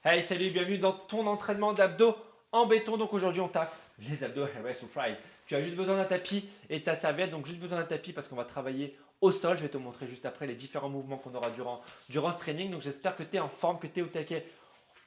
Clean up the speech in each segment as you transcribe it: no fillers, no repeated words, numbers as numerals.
Hey, salut, bienvenue dans ton entraînement d'abdos en béton. Donc aujourd'hui, on taffe les abdos Hairway Surprise. Tu as juste besoin d'un tapis et ta serviette. Donc juste besoin d'un tapis parce qu'on va travailler au sol. Je vais te montrer juste après les différents mouvements qu'on aura durant ce training. Donc j'espère que tu es en forme, que tu es au taquet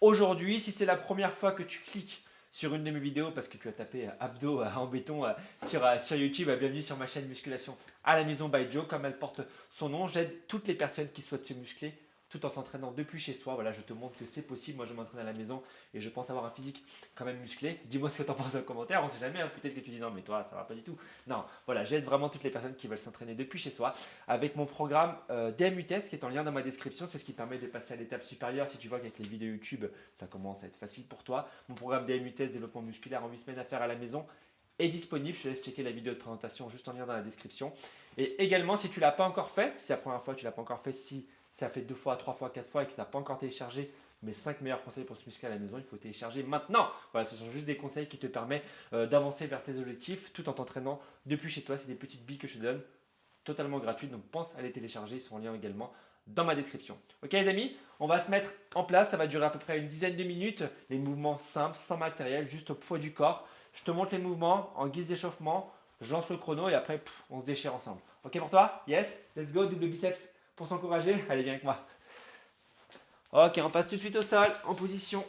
aujourd'hui. Si c'est la première fois que tu cliques sur une de mes vidéos parce que tu as tapé abdos en béton sur YouTube, bienvenue sur ma chaîne Musculation à la maison by Joe. Comme elle porte son nom, j'aide toutes les personnes qui souhaitent se muscler tout en s'entraînant depuis chez soi. Voilà, je te montre que c'est possible. Moi, je m'entraîne à la maison et je pense avoir un physique quand même musclé. Dis-moi ce que tu en penses en commentaire. On ne sait jamais. Hein. Peut-être que tu dis non, mais toi, ça va pas du tout. Non, voilà, j'aide vraiment toutes les personnes qui veulent s'entraîner depuis chez soi avec mon programme DMU Test qui est en lien dans ma description. C'est ce qui permet de passer à l'étape supérieure. Si tu vois qu'avec les vidéos YouTube, ça commence à être facile pour toi. Mon programme DMU Test développement musculaire en 8 semaines à faire à la maison est disponible. Je te laisse checker la vidéo de présentation juste en lien dans la description. Et également, si tu ne l'as pas encore fait, si c'est la première fois que tu ne l'as pas encore fait, si ça fait 2 fois, 3 fois, 4 fois et que tu n'as pas encore téléchargé mes 5 meilleurs conseils pour se muscler à la maison, il faut télécharger maintenant. Voilà, ce sont juste des conseils qui te permettent d'avancer vers tes objectifs tout en t'entraînant depuis chez toi. C'est des petites billes que je te donne totalement gratuites, donc pense à les télécharger. Ils sont en lien également dans ma description. Ok les amis, on va se mettre en place. Ça va durer à peu près une dizaine de minutes. Les mouvements simples, sans matériel, juste au poids du corps. Je te montre les mouvements en guise d'échauffement. Je lance le chrono et après, on se déchire ensemble. Ok pour toi? Yes? Let's go, double biceps pour s'encourager. Allez, viens avec moi. Ok, on passe tout de suite au sol, en position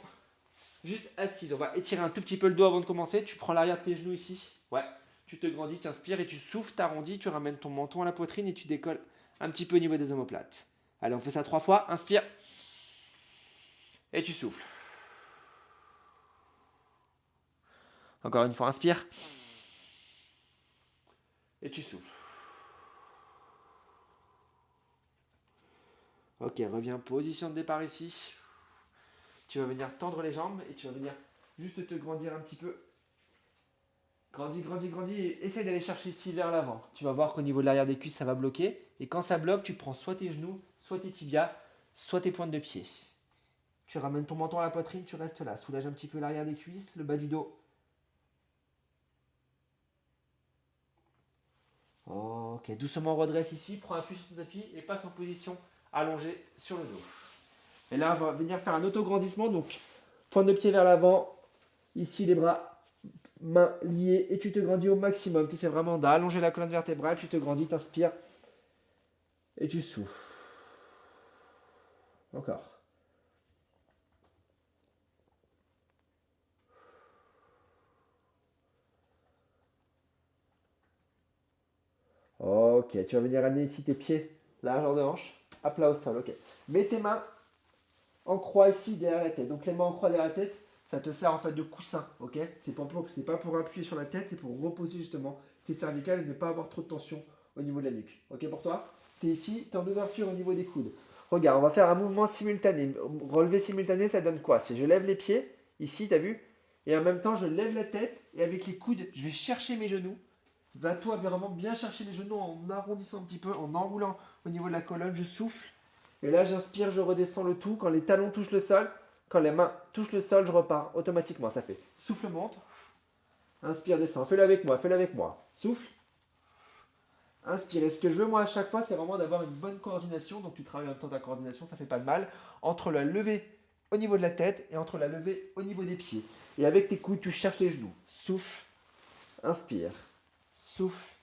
juste assise. On va étirer un tout petit peu le dos avant de commencer. Tu prends l'arrière de tes genoux ici. Ouais. Tu te grandis, tu inspires et tu souffles, t'arrondis, tu ramènes ton menton à la poitrine et tu décolles un petit peu au niveau des omoplates. Allez, on fait ça 3 fois. Inspire. Et tu souffles. Encore une fois, inspire. Et tu souffles. Ok, reviens, position de départ ici. Tu vas venir tendre les jambes et tu vas venir juste te grandir un petit peu. Grandis, grandis, grandis et essaye d'aller chercher ici vers l'avant. Tu vas voir qu'au niveau de l'arrière des cuisses, ça va bloquer. Et quand ça bloque, tu prends soit tes genoux, soit tes tibias, soit tes pointes de pied. Tu ramènes ton menton à la poitrine, tu restes là. Soulage un petit peu l'arrière des cuisses, le bas du dos. Ok, doucement redresse ici, prends appui sur ton tapis et passe en position allongée sur le dos. Et là, on va venir faire un auto-grandissement. Donc, pointe de pied vers l'avant. Ici, les bras, mains liées. Et tu te grandis au maximum. Tu essaies vraiment d'allonger la colonne vertébrale. Tu te grandis, tu inspires. Et tu souffles. Encore. Ok, tu vas venir amener ici tes pieds, largeur de hanche, à plat au sol. Ok. Mets tes mains en croix ici derrière la tête. Donc les mains en croix derrière la tête, ça te sert en fait de coussin. Ok. C'est pas pour appuyer sur la tête, c'est pour reposer justement tes cervicales et ne pas avoir trop de tension au niveau de la nuque. Ok pour toi? Tu es ici, tu es en ouverture au niveau des coudes. Regarde, on va faire un mouvement simultané. Relevé simultané, ça donne quoi? Si je lève les pieds, ici, tu as vu? Et en même temps, je lève la tête et avec les coudes, je vais chercher mes genoux. Va-toi vraiment bien chercher les genoux en arrondissant un petit peu, en enroulant au niveau de la colonne. Je souffle. Et là, j'inspire, je redescends le tout. Quand les talons touchent le sol, quand les mains touchent le sol, je repars automatiquement. Ça fait souffle, monte. Inspire, descend. Fais-le avec moi, fais-le avec moi. Souffle. Inspire. Et ce que je veux, moi, à chaque fois, c'est vraiment d'avoir une bonne coordination. Donc, tu travailles en même temps ta coordination, ça fait pas de mal. Entre la levée au niveau de la tête et entre la levée au niveau des pieds. Et avec tes coudes, tu cherches les genoux. Souffle. Inspire. Souffle,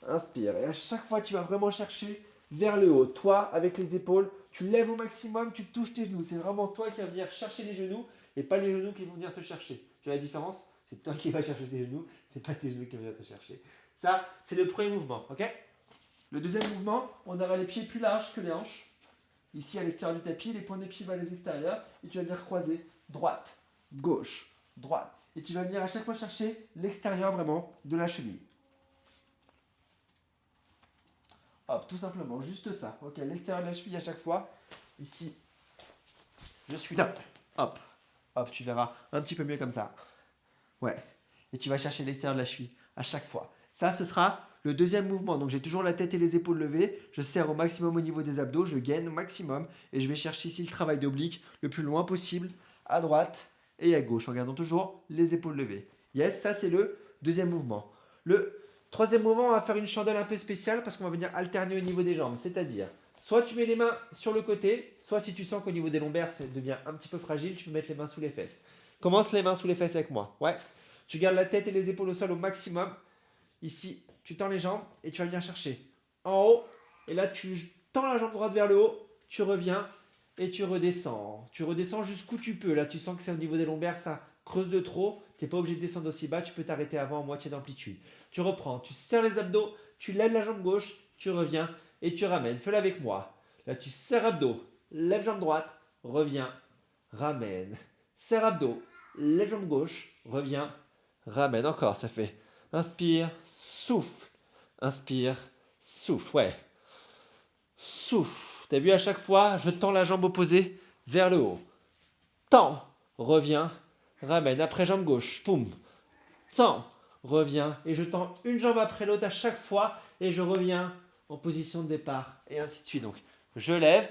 inspire. Et à chaque fois, tu vas vraiment chercher vers le haut. Toi, avec les épaules, tu lèves au maximum, tu touches tes genoux. C'est vraiment toi qui vas venir chercher les genoux et pas les genoux qui vont venir te chercher. Tu vois la différence? C'est toi qui vas chercher tes genoux, c'est pas tes genoux qui vont venir te chercher. Ça, c'est le premier mouvement, ok? Le deuxième mouvement, on aura les pieds plus larges que les hanches. Ici, à l'extérieur du tapis, les points des pieds vers les extérieurs. Et tu vas venir croiser droite, gauche, droite. Et tu vas venir à chaque fois chercher l'extérieur vraiment de la cheville. Hop, tout simplement, juste ça. Ok, l'extérieur de la cheville à chaque fois. Ici, je suis là. Hop, hop, tu verras un petit peu mieux comme ça. Ouais. Et tu vas chercher l'extérieur de la cheville à chaque fois. Ça, ce sera le deuxième mouvement. Donc, j'ai toujours la tête et les épaules levées. Je serre au maximum au niveau des abdos. Je gaine au maximum. Et je vais chercher ici le travail d'oblique le plus loin possible, à droite et à gauche, en gardant toujours les épaules levées. Yes, ça, c'est le deuxième mouvement. Le troisième mouvement, on va faire une chandelle un peu spéciale parce qu'on va venir alterner au niveau des jambes. C'est-à-dire, soit tu mets les mains sur le côté, Soit si tu sens qu'au niveau des lombaires, ça devient un petit peu fragile, tu peux mettre les mains sous les fesses. Commence les mains sous les fesses avec moi. Ouais. Tu gardes la tête et les épaules au sol au maximum. Ici, tu tends les jambes et tu vas venir chercher en haut. Et là, tu tends la jambe droite vers le haut. Tu reviens et tu redescends. Tu redescends jusqu'où tu peux. Là, tu sens que c'est au niveau des lombaires, ça creuse de trop. Tu n'es pas obligé de descendre aussi bas. Tu peux t'arrêter avant en moitié d'amplitude. Tu reprends. Tu serres les abdos. Tu lèves la jambe gauche. Tu reviens et tu ramènes. Fais-le avec moi. Là, tu serres abdos. Lève jambe droite. Reviens. Ramène. Serre abdos. Lève jambe gauche. Reviens. Ramène. Encore. Ça fait inspire. Souffle. Inspire. Souffle. Ouais. Souffle. T'as vu à chaque fois, je tends la jambe opposée vers le haut. Tends. Reviens. Ramène. Après jambe gauche. Poum. Tends. Reviens. Et je tends une jambe après l'autre à chaque fois. Et je reviens en position de départ. Et ainsi de suite. Donc, je lève.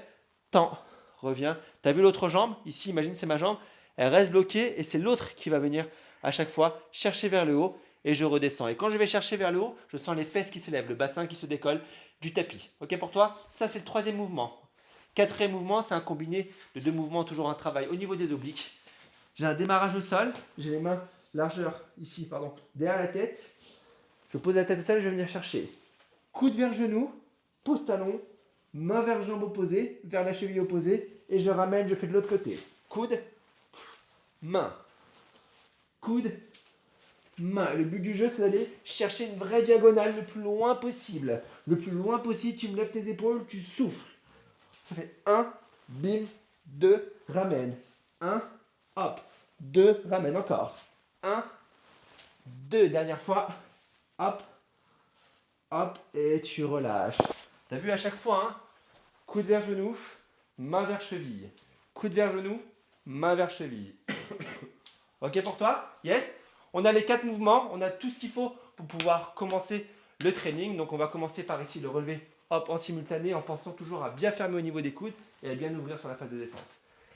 Tends. Reviens. T'as vu l'autre jambe? Ici, imagine, c'est ma jambe. Elle reste bloquée et c'est l'autre qui va venir à chaque fois chercher vers le haut et je redescends. Et quand je vais chercher vers le haut, je sens les fesses qui se lèvent, le bassin qui se décolle du tapis. Ok pour toi? Ça, c'est le troisième mouvement. Quatrième mouvement, c'est un combiné de deux mouvements, toujours un travail au niveau des obliques. J'ai un démarrage au sol. J'ai les mains largeur ici, pardon, derrière la tête. Je pose la tête au sol et je vais venir chercher. Coude vers genou, pose talon, main vers jambe opposée, vers la cheville opposée et je ramène, je fais de l'autre côté. Coude, main, coude, main. Le but du jeu, c'est d'aller chercher une vraie diagonale le plus loin possible. Le plus loin possible, tu me lèves tes épaules, tu souffles. Ça fait 1, bim, 2, ramène. 1, hop, 2, ramène encore. 1, 2, dernière fois. Hop, hop, et tu relâches. T'as vu à chaque fois, hein? Coude vers genou, main vers cheville. Coude vers genou, main vers cheville. Ok pour toi? Yes? On a les 4 mouvements, on a tout ce qu'il faut pour pouvoir commencer le training. Donc on va commencer par ici le relevé hop, en simultané en pensant toujours à bien fermer au niveau des coudes et à bien ouvrir sur la phase de descente.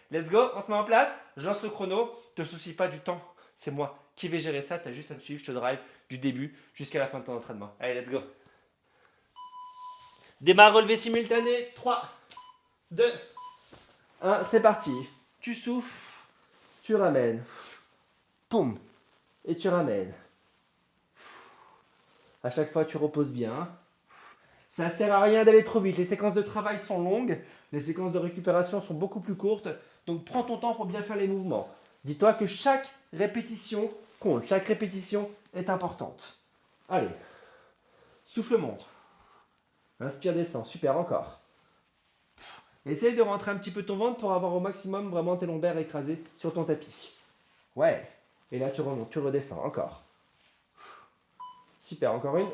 Let's go, on se met en place, je lance le chrono, ne te soucie pas du temps, c'est moi qui vais gérer ça, tu as juste à me suivre, je te drive du début jusqu'à la fin de ton entraînement. Allez, let's go. Démarre relevé simultané, 3, 2, 1, c'est parti. Tu souffles, tu ramènes, poum, et tu ramènes. À chaque fois, tu reposes bien. Ça ne sert à rien d'aller trop vite. Les séquences de travail sont longues, les séquences de récupération sont beaucoup plus courtes. Donc prends ton temps pour bien faire les mouvements. Dis-toi que chaque répétition compte, chaque répétition est importante. Allez, souffle monte. Inspire, descend. Super, encore. Essaye de rentrer un petit peu ton ventre pour avoir au maximum vraiment tes lombaires écrasés sur ton tapis. Ouais. Et là, tu remontes, tu redescends. Encore. Super, encore une.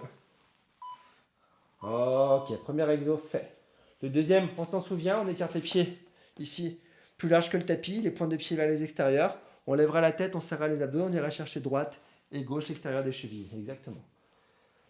Ok, premier exo fait. Le deuxième, on s'en souvient, on écarte les pieds ici, plus large que le tapis, les pointes de pied vers les extérieurs. On lèvera la tête, on serrera les abdos, on ira chercher droite et gauche l'extérieur des chevilles. Exactement.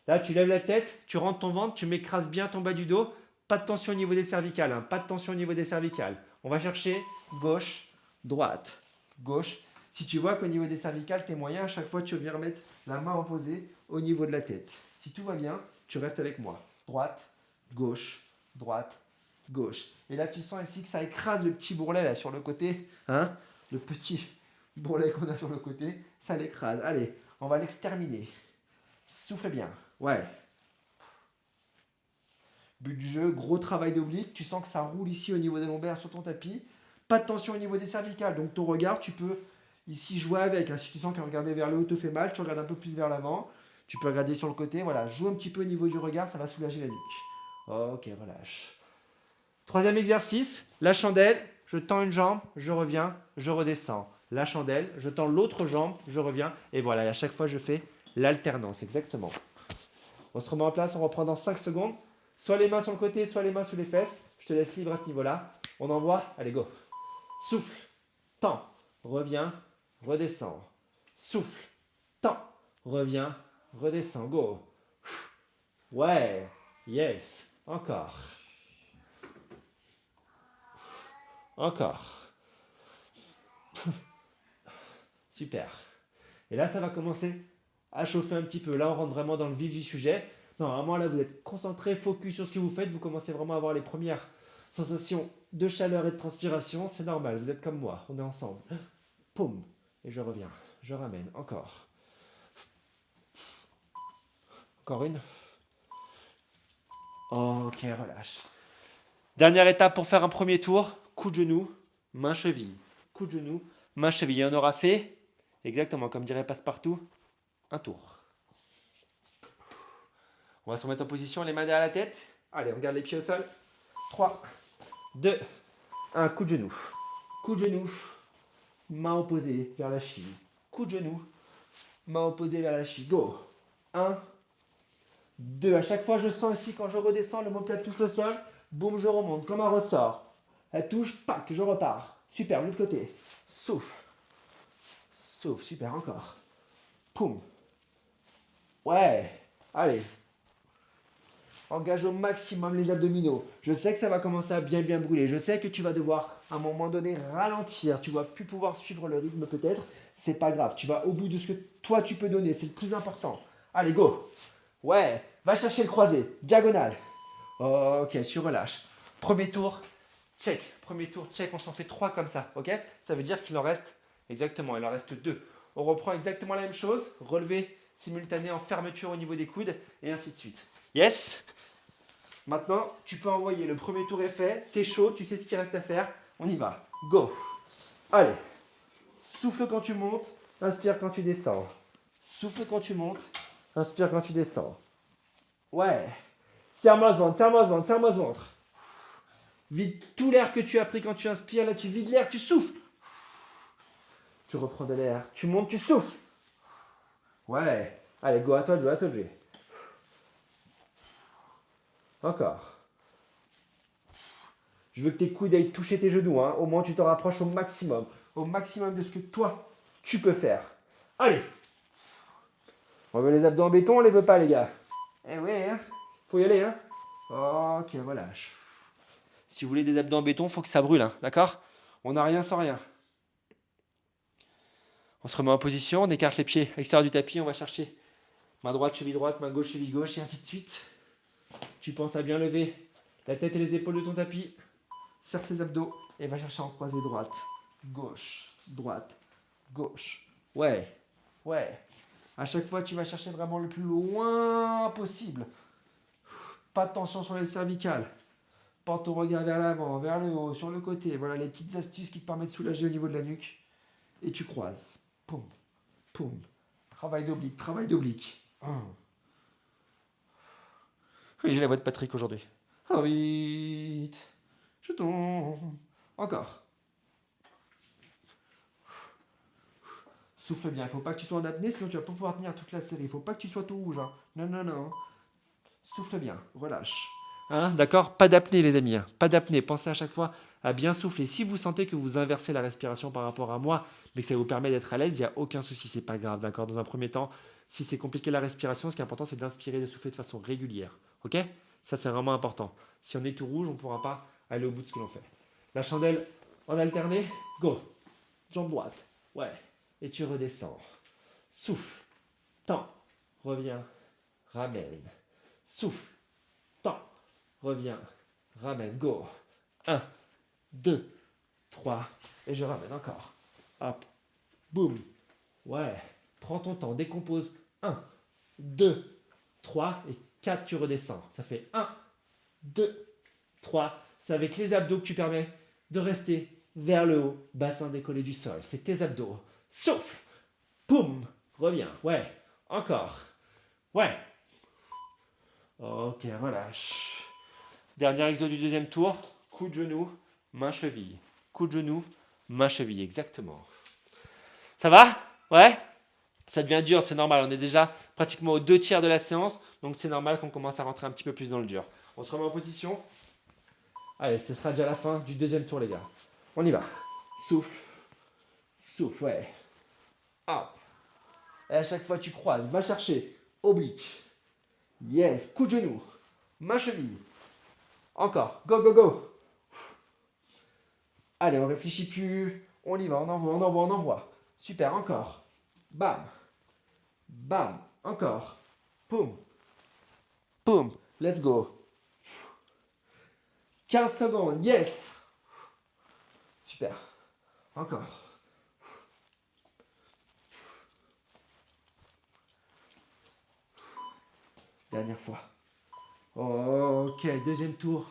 Là, tu lèves la tête, tu rentres ton ventre, tu m'écrases bien ton bas du dos. Pas de tension au niveau des cervicales, hein, pas de tension au niveau des cervicales. On va chercher gauche, droite, gauche. Si tu vois qu'au niveau des cervicales, tu es moyen, à chaque fois, tu viens remettre la main opposée au niveau de la tête. Si tout va bien, tu restes avec moi. Droite, gauche, droite, gauche. Et là, tu sens ici que ça écrase le petit bourrelet là sur le côté. Hein, le petit bourrelet qu'on a sur le côté, ça l'écrase. Allez, on va l'exterminer. Souffle bien. Ouais. But du jeu, gros travail d'oblique. Tu sens que ça roule ici au niveau des lombaires sur ton tapis. Pas de tension au niveau des cervicales. Donc ton regard, tu peux ici jouer avec. Si tu sens que regarder vers le haut te fait mal, tu regardes un peu plus vers l'avant. Tu peux regarder sur le côté. Voilà, joue un petit peu au niveau du regard, ça va soulager la nuque. Ok, relâche. Troisième exercice, la chandelle. Je tends une jambe, je reviens, je redescends. La chandelle, je tends l'autre jambe, je reviens. Et voilà, et à chaque fois, je fais l'alternance. Exactement. On se remet en place, on reprend dans 5 secondes. Soit les mains sur le côté, soit les mains sous les fesses. Je te laisse libre à ce niveau-là. On envoie. Allez, go. Souffle. Tends. Reviens. Redescends. Souffle. Tends. Reviens. Redescends. Go. Ouais. Yes. Encore. Encore. Super. Et là, ça va commencer à chauffer un petit peu. Là, on rentre vraiment dans le vif du sujet. Normalement, là, vous êtes concentré, focus sur ce que vous faites. Vous commencez vraiment à avoir les premières Sensation de chaleur et de transpiration, c'est normal, vous êtes comme moi, on est ensemble. Poum, et je reviens, je ramène, encore. Encore une. Ok, relâche. Dernière étape pour faire un premier tour, coup de genou, main cheville. Coup de genou, main cheville. Et on aura fait, exactement comme dirait Passepartout, un tour. On va se remettre en position, les mains derrière la tête. Allez, on garde les pieds au sol. 3, 2, 1, coup de genou. Coup de genou, main opposée vers la cheville. Coup de genou, main opposée vers la cheville. Go. 1, 2. À chaque fois, je sens ici, quand je redescends, l'omoplate touche le sol. Boum, je remonte comme un ressort. Elle touche, pack, je repars. Super, l'autre côté. Souffle. Souffle, super, encore. Poum. Ouais. Allez. Engage au maximum les abdominaux. Je sais que ça va commencer à bien brûler. Je sais que tu vas devoir, à un moment donné, ralentir. Tu vas plus pouvoir suivre le rythme peut-être. C'est pas grave. Tu vas au bout de ce que toi tu peux donner. C'est le plus important. Allez, go. Ouais. Va chercher le croisé. Diagonale. Ok, tu relâches. Premier tour, check. Premier tour, check. On s'en fait 3 comme ça. Ok. Ça veut dire qu'il en reste, exactement, il en reste 2. On reprend exactement la même chose. Relevé simultané en fermeture au niveau des coudes et ainsi de suite. Yes. Maintenant, tu peux envoyer. Le premier tour est fait. T'es chaud, tu sais ce qu'il reste à faire. On y va. Go. Allez. Souffle quand tu montes. Inspire quand tu descends. Souffle quand tu montes. Inspire quand tu descends. Ouais. Serre-moi ce ventre, serre-moi ce ventre, serre-moi ce ventre. Vide tout l'air que tu as pris quand tu inspires. Là, tu vides l'air, tu souffles. Tu reprends de l'air. Tu montes, tu souffles. Ouais. Allez, go, à toi de jouer, à toi de jouer. Encore. Je veux que tes coudes aillent toucher tes genoux. Hein. Au moins, tu te rapproches au maximum. Au maximum de ce que toi, tu peux faire. Allez. On veut les abdos en béton, on les veut pas, les gars. Eh ouais, hein. Faut y aller, hein. Ok, relâche. Si vous voulez des abdos en béton, faut que ça brûle, hein. D'accord? On n'a rien sans rien. On se remet en position, on écarte les pieds à l'extérieur du tapis, on va chercher main droite, main gauche, cheville gauche, et ainsi de suite. Tu penses à bien lever la tête et les épaules de ton tapis. Serre ses abdos et va chercher en croisée droite, gauche, droite, gauche. Ouais, ouais. À chaque fois, tu vas chercher vraiment le plus loin possible. Pas de tension sur les cervicales. Porte ton regard vers l'avant, vers le haut, sur le côté. Voilà les petites astuces qui te permettent de soulager au niveau de la nuque. Et tu croises. Poum, poum. Travail d'oblique, travail d'oblique. Oui, j'ai la voix de Patrick aujourd'hui. Ah vite, je tombe. Encore. Souffle bien, il ne faut pas que tu sois en apnée, sinon tu vas pas pouvoir tenir toute la série. Il ne faut pas que tu sois tout rouge. Hein. Non, non, non. Souffle bien, relâche. Hein, d'accord? Pas d'apnée, les amis. Hein. Pas d'apnée. Pensez à chaque fois à bien souffler. Si vous sentez que vous inversez la respiration par rapport à moi, mais que ça vous permet d'être à l'aise, il n'y a aucun souci. C'est pas grave, d'accord? Dans un premier temps, si c'est compliqué la respiration, ce qui est important, c'est d'inspirer et de souffler de façon régulière. Ok? Ça, c'est vraiment important. Si on est tout rouge, on ne pourra pas aller au bout de ce que l'on fait. La chandelle en alterné, go. Jambe droite. Ouais. Et tu redescends. Souffle. Tends. Reviens. Ramène. Souffle. Tends. Reviens. Ramène. Go. 1, 2, 3. Et je ramène encore. Hop. Boum. Ouais. Prends ton temps. Décompose. 1, 2, 3. Et 4, tu redescends. Ça fait 1, 2, 3. C'est avec les abdos que tu permets de rester vers le haut. Bassin décollé du sol. C'est tes abdos. Souffle. Poum. Reviens. Ouais. Encore. Ouais. Ok, relâche. Dernier exo du deuxième tour. Coup de genou, main cheville. Coup de genou, main cheville. Exactement. Ça va? Ouais? Ça devient dur, c'est normal. On est déjà pratiquement aux 2 tiers de la séance. Donc c'est normal qu'on commence à rentrer un petit peu plus dans le dur. On se remet en position. Allez, ce sera déjà la fin du deuxième tour, les gars. On y va. Souffle. Souffle, ouais. Hop. Et à chaque fois, tu croises. Va chercher. Oblique. Yes. Coup de genou. Main cheville. Encore. Go, go, go. Allez, on réfléchit plus. On y va. On envoie, on envoie, on envoie. Super. Encore. Bam. Bam. Encore. Poum. Poum. Let's go. 15 secondes, yes. Super. Encore. Dernière fois. Ok, deuxième tour.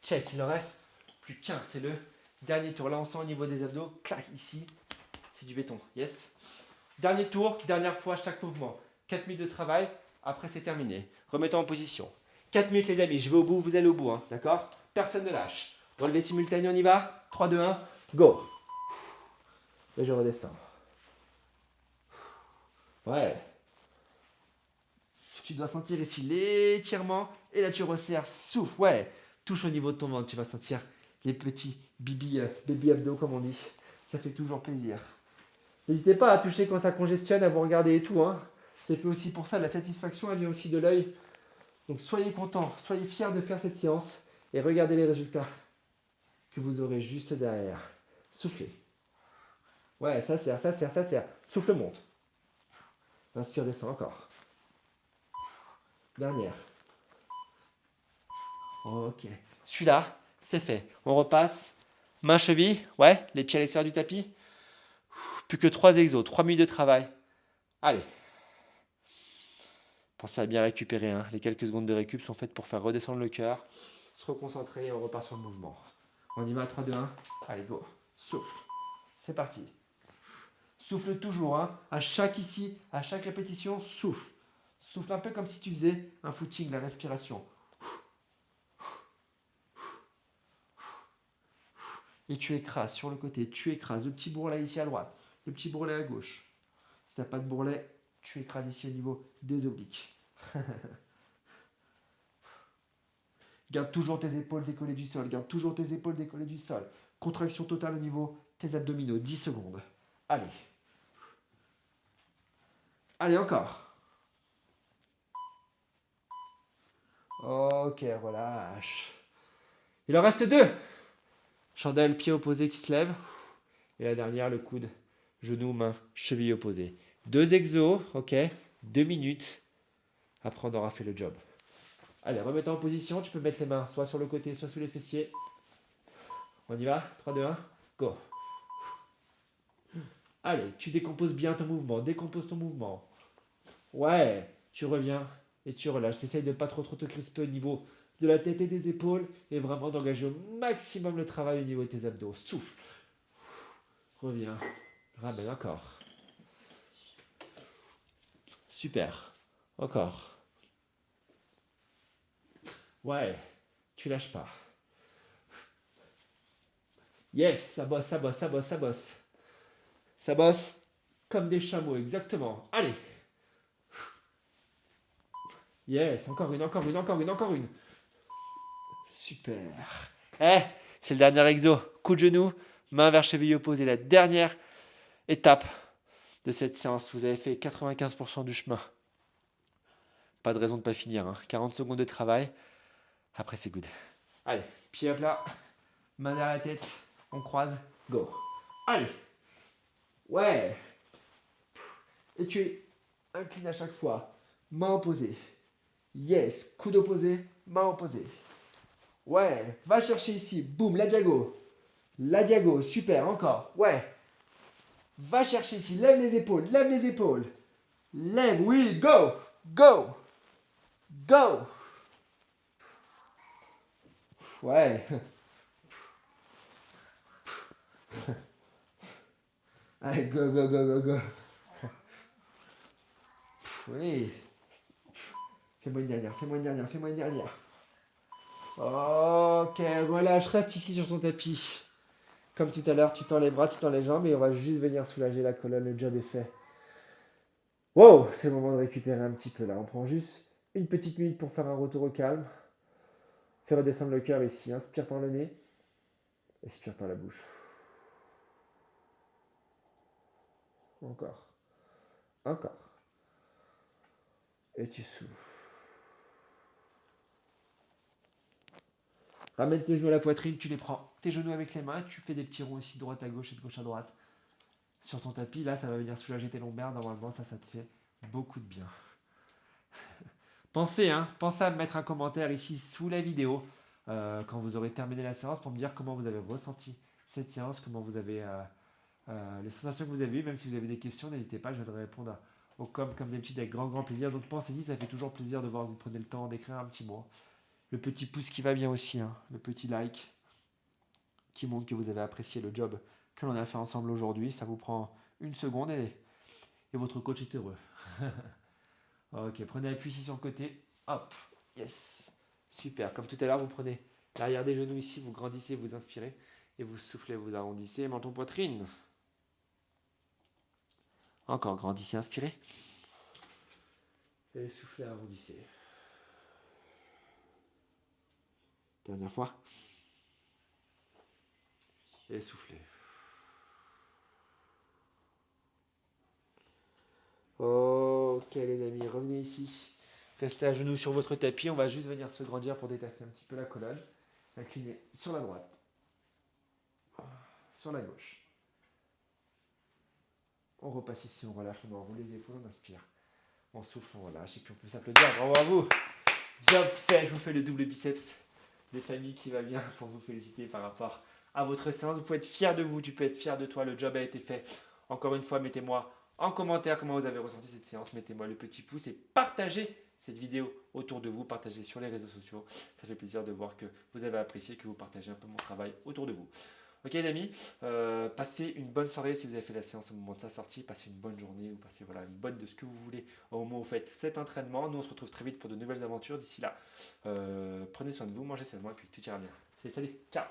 Check, il en reste plus qu'un. C'est le dernier tour. Là, on sent au niveau des abdos. Clac, ici. C'est du béton. Yes. Dernier tour, dernière fois, chaque mouvement. 4 minutes de travail. Après, c'est terminé. Remettons en position. 4 minutes, les amis. Je vais au bout, vous allez au bout. Hein, d'accord? Personne ne lâche. Relevé simultané, on y va. 3, 2, 1, go. Et je redescends. Ouais. Tu dois sentir ici l'étirement. Et là, tu resserres. Souffle. Ouais. Touche au niveau de ton ventre. Tu vas sentir les petits baby abdos, comme on dit. Ça fait toujours plaisir. N'hésitez pas à toucher quand ça congestionne, à vous regarder et tout. Hein. C'est fait aussi pour ça. La satisfaction, elle vient aussi de l'œil. Donc soyez contents, soyez fiers de faire cette séance et regardez les résultats que vous aurez juste derrière. Soufflez. Ouais, ça serre, ça serre, ça serre. Souffle monte. Inspire, descend encore. Dernière. Ok. Celui-là, c'est fait. On repasse. Main, cheville. Ouais, les pieds à l'extérieur du tapis. Plus que 3 exos, 3 minutes de travail. Allez. Pensez à bien récupérer. Hein. Les quelques secondes de récup sont faites pour faire redescendre le cœur. Se reconcentrer et on repart sur le mouvement. On y va, 3, 2, 1. Allez, go. Souffle. C'est parti. Souffle toujours. Hein. À chaque répétition, souffle. Souffle un peu comme si tu faisais un footing, la respiration. Et tu écrases sur le côté. Tu écrases le petit bourrelet ici à droite. Le petit bourrelet à gauche. Si tu n'as pas de bourrelet, tu écrases ici au niveau des obliques. Garde toujours tes épaules décollées du sol. Garde toujours tes épaules décollées du sol. Contraction totale au niveau tes abdominaux. 10 secondes. Allez. Allez, encore. Ok, relâche. Il en reste 2. Chandelle, pied opposé qui se lève. Et la dernière, le coude, genou, main, cheville opposée. 2 exos, ok. 2 minutes. Après, on aura fait le job. Allez, remets-toi en position. Tu peux mettre les mains soit sur le côté, soit sous les fessiers. On y va. 3, 2, 1, go. Allez, tu décomposes bien ton mouvement. Décompose ton mouvement. Ouais, tu reviens et tu relâches. Tu essayes de ne pas trop te crisper au niveau de la tête et des épaules et vraiment d'engager au maximum le travail au niveau de tes abdos. Souffle. Reviens. Ramène encore. Super. Encore. Ouais, tu lâches pas. Yes, ça bosse, ça bosse, ça bosse, ça bosse. Ça bosse comme des chameaux, exactement. Allez. Yes, encore une, encore une, encore une, encore une. Super. C'est le dernier exo. Coup de genou, main vers cheville opposée. La dernière étape de cette séance. Vous avez fait 95% du chemin. Pas de raison de ne pas finir. Hein. 40 secondes de travail. Après, c'est good. Allez, pied à plat. Main derrière la tête. On croise. Go. Allez. Ouais. Et tu inclines à chaque fois. Main opposée. Yes. Coude opposé. Main opposée. Ouais. Va chercher ici. Boum. La diago. La diago. Super. Encore. Ouais. Va chercher ici. Lève les épaules. Lève les épaules. Lève. Oui. Go. Go. Go. Ouais. Allez, go, go, go, go, go. Oui. Fais-moi une dernière, fais-moi une dernière, fais-moi une dernière. Ok, voilà, je reste ici sur ton tapis. Comme tout à l'heure, tu tends les bras, tu tends les jambes et on va juste venir soulager la colonne, le job est fait. Wow, c'est le moment de récupérer un petit peu là. On prend juste une petite minute pour faire un retour au calme. Faire redescendre le cœur ici. Inspire par le nez, expire par la bouche. Encore. Encore. Et tu souffles. Ramène tes genoux à la poitrine, tu les prends tes genoux avec les mains, tu fais des petits ronds ici, droite à gauche et de gauche à droite. Sur ton tapis, là, ça va venir soulager tes lombaires. Normalement, ça te fait beaucoup de bien. Pensez à me mettre un commentaire ici sous la vidéo quand vous aurez terminé la séance pour me dire comment vous avez ressenti cette séance, comment vous avez les sensations que vous avez eues. Même si vous avez des questions, n'hésitez pas, je viendrai répondre au comme d'habitude avec grand plaisir. Donc pensez-y, ça fait toujours plaisir de voir que vous prenez le temps d'écrire un petit mot. Le petit pouce qui va bien aussi, hein, le petit like qui montre que vous avez apprécié le job que l'on a fait ensemble aujourd'hui. Ça vous prend une seconde et votre coach est heureux. Ok, prenez appui ici sur le côté. Hop, yes. Super. Comme tout à l'heure, vous prenez l'arrière des genoux ici, vous grandissez, vous inspirez et vous soufflez, vous arrondissez. Menton poitrine. Encore, grandissez, inspirez. Et soufflez, arrondissez. Dernière fois. Et soufflez. Ok les amis, revenez ici. Restez à genoux sur votre tapis. On va juste venir se grandir pour détasser un petit peu la colonne. Inclinez sur la droite. Sur la gauche. On repasse ici, on relâche, on enroule les épaules, on inspire. On souffle, on relâche et puis on peut s'applaudir. Bravo à vous. Job fait, je vous fais le double biceps des familles qui va bien pour vous féliciter par rapport à votre séance. Vous pouvez être fier de vous, tu peux être fier de toi, le job a été fait. Encore une fois, mettez-moi en commentaire comment vous avez ressenti cette séance, mettez-moi le petit pouce et partagez cette vidéo autour de vous, partagez sur les réseaux sociaux. Ça fait plaisir de voir que vous avez apprécié, que vous partagez un peu mon travail autour de vous. Ok les amis, passez une bonne soirée si vous avez fait la séance au moment de sa sortie, passez une bonne journée ou passez une bonne de ce que vous voulez au moment où vous faites cet entraînement. Nous on se retrouve très vite pour de nouvelles aventures. D'ici là, prenez soin de vous, mangez sainement et puis tout ira bien. Salut, ciao.